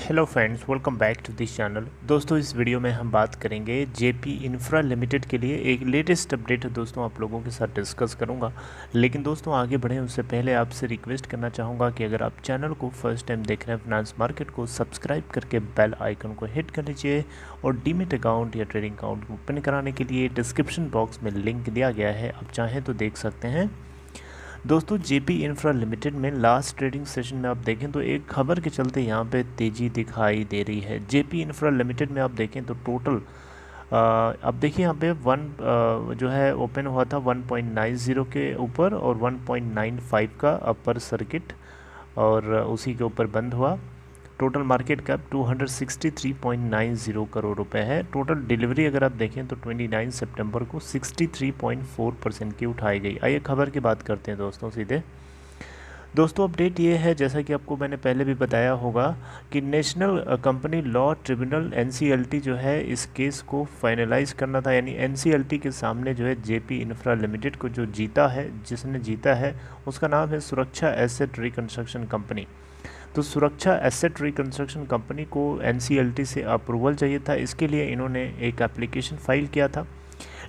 Hello friends, welcome back to this channel. दोस्तों, इस video में हम बात करेंगे जेपी इंफ्रा लिमिटेड के लिए एक लेटेस्ट अपडेट दोस्तों आप लोगों के साथ डिस्कस करूंगा। लेकिन दोस्तों आगे बढ़ें उससे पहले आपसे रिक्वेस्ट करना चाहूँगा कि अगर आप चैनल को फर्स्ट टाइम देख रहे हैं फाइनेंस मार्केट को सब्सक्राइब करके बेल आइकन को हिट कर लीजिए और डीमेट अकाउंट या ट्रेडिंग अकाउंट को ओपन कराने के लिए डिस्क्रिप्शन बॉक्स में लिंक दिया गया है, आप चाहें तो देख सकते हैं। दोस्तों, जेपी इंफ्रा लिमिटेड में लास्ट ट्रेडिंग सेशन में आप देखें तो एक खबर के चलते यहाँ पे तेज़ी दिखाई दे रही है। जेपी इंफ्रा लिमिटेड में आप देखें तो टोटल अब देखिए यहाँ पे जो है ओपन हुआ था 1.90 के ऊपर और 1.95 का अपर सर्किट और उसी के ऊपर बंद हुआ। टोटल मार्केट कैप 263.90 करोड़ रुपए है। टोटल डिलीवरी अगर आप देखें तो 29 सितंबर को 63.4% की उठाई गई। आइए खबर की बात करते हैं दोस्तों सीधे। दोस्तों अपडेट ये है, जैसा कि आपको मैंने पहले भी बताया होगा कि national company law tribunal NCLT जो है इस केस को फाइनलाइज करना था, यानी NCLT के सामने जो है जेपी इंफ्रा लिमिटेड को जो जीता है, जिसने जीता है उसका नाम है सुरक्षा एसेट रिकंस्ट्रक्शन कंपनी। तो सुरक्षा एसेट रिकंस्ट्रक्शन कंपनी को NCLT से अप्रूवल चाहिए था, इसके लिए इन्होंने एक एप्लीकेशन फाइल किया था।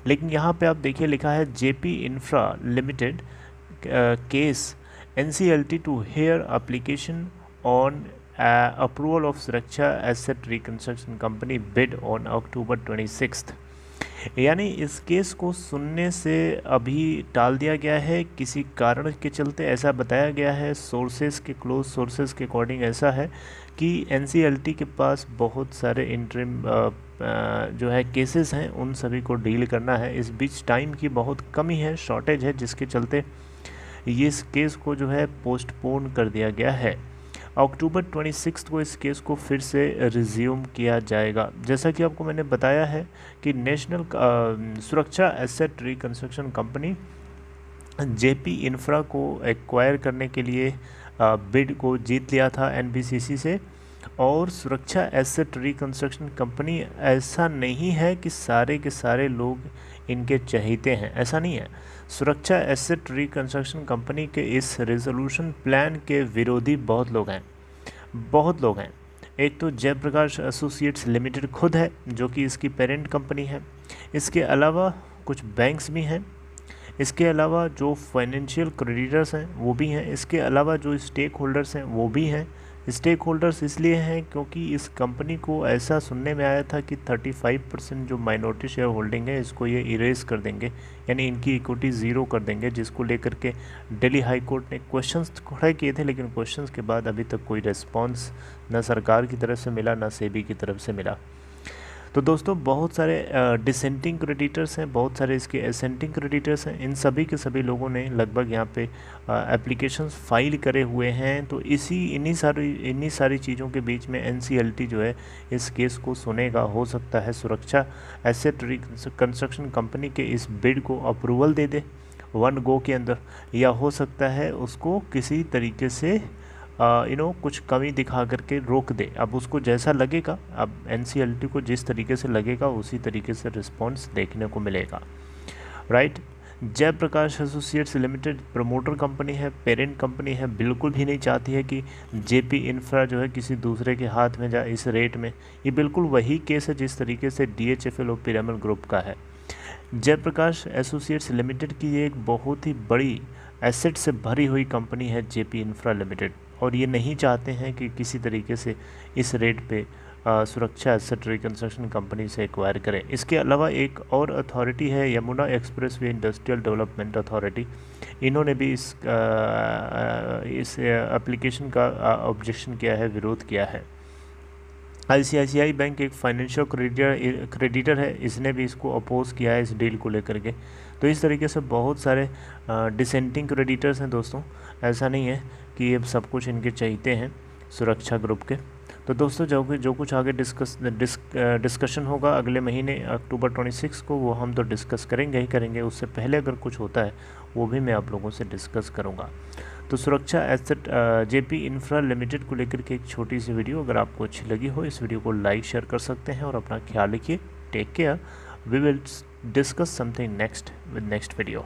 लेकिन यहाँ पे आप देखिए लिखा है JP infra limited case NCLT to hear application on approval of Suraksha asset reconstruction company bid on October 26। यानी इस केस को सुनने से अभी टाल दिया गया है, किसी कारण के चलते ऐसा बताया गया है। सोर्सेज के क्लोज सोर्सेज के अकॉर्डिंग ऐसा है कि NCLT के पास बहुत सारे इंटरिम जो है केसेस हैं, उन सभी को डील करना है। इस बीच टाइम की बहुत कमी है, शॉर्टेज है, जिसके चलते ये इस केस को जो है पोस्टपोन कर दिया गया है। अक्टूबर 26 को इस केस को फिर से रिज्यूम किया जाएगा। जैसा कि आपको मैंने बताया है कि नेशनल सुरक्षा asset reconstruction company JP infra को एक्वायर करने के लिए बिड को जीत लिया था NBCC से। और सुरक्षा एसेट रिकंस्ट्रक्शन कंपनी ऐसा नहीं है कि सारे के सारे लोग इनके चहेते हैं, ऐसा नहीं है। सुरक्षा एसेट रिकंस्ट्रक्शन कंपनी के इस रेजोल्यूशन प्लान के विरोधी बहुत लोग हैं। एक तो जयप्रकाश एसोसिएट्स लिमिटेड खुद है, जो कि इसकी पेरेंट कंपनी है। इसके अलावा कुछ बैंक्स भी हैं, इसके अलावा जो फाइनेंशियल क्रेडिटर्स हैं वो भी हैं, इसके अलावा जो स्टेक होल्डर्स हैं वो भी हैं। स्टेक होल्डर्स इसलिए हैं क्योंकि इस कंपनी को ऐसा सुनने में आया था कि 35% जो माइनॉरिटी शेयर होल्डिंग है इसको ये इरेज कर देंगे, यानी इनकी इक्विटी ज़ीरो कर देंगे, जिसको लेकर के दिल्ली हाई कोर्ट ने क्वेश्चंस खड़े किए थे। लेकिन क्वेश्चंस के बाद अभी तक कोई रिस्पॉन्स न सरकार की तरफ से मिला, न सेबी की तरफ से मिला। तो दोस्तों बहुत सारे डिसेंटिंग क्रेडिटर्स हैं, बहुत सारे इसके एसेंटिंग क्रेडिटर्स हैं। इन सभी के सभी लोगों ने लगभग यहाँ पे एप्लीकेशंस फाइल करे हुए हैं। तो इन्हीं सारी चीज़ों के बीच में NCLT जो है इस केस को सुनेगा। हो सकता है सुरक्षा एसेट रिकंस्ट्रक्शन कंपनी के इस बिड को अप्रूवल दे दे 1 गो के अंदर, या हो सकता है उसको किसी तरीके से कुछ कमी दिखा करके रोक दे। अब उसको जैसा लगेगा, अब NCLT को जिस तरीके से लगेगा उसी तरीके से रिस्पॉन्स देखने को मिलेगा, right. Jaiprakash associates limited promoter company है, पेरेंट कंपनी है, बिल्कुल भी नहीं चाहती है कि जेपी इंफ्रा जो है किसी दूसरे के हाथ में जाए इस रेट में। ये बिल्कुल वही केस है जिस तरीके से DHFL और पिरामल ग्रुप का है। जयप्रकाश एसोसिएट्स लिमिटेड की ये एक बहुत ही बड़ी एसेट से भरी हुई कंपनी है जेपी इंफ्रा लिमिटेड, और ये नहीं चाहते हैं कि किसी तरीके से इस रेट पे सुरक्षा एसेट रिकंस्ट्रक्शन कंपनी से एक्वायर करें। इसके अलावा एक और अथॉरिटी है Yamuna expressway industrial development authority, इन्होंने भी इस एप्लीकेशन का ऑब्जेक्शन किया है, विरोध किया है। ICICI बैंक एक फाइनेंशियल क्रेडिटर है, इसने भी इसको अपोज किया है इस डील को लेकर के। तो इस तरीके से बहुत सारे डिसेंटिंग क्रेडिटर्स हैं दोस्तों, ऐसा नहीं है कि ये सब कुछ इनके चाहते हैं सुरक्षा ग्रुप के। तो दोस्तों जो कुछ आगे डिस्कशन होगा अगले महीने अक्टूबर 26 को, वो हम तो डिस्कस करेंगे ही करेंगे। उससे पहले अगर कुछ होता है वो भी मैं आप लोगों से डिस्कस करूँगा। तो सुरक्षा एसेट जेपी इंफ्रा लिमिटेड को लेकर के एक छोटी सी वीडियो, अगर आपको अच्छी लगी हो इस वीडियो को लाइक शेयर कर सकते हैं और अपना ख्याल रखिए। Take care, we will discuss something next with next video.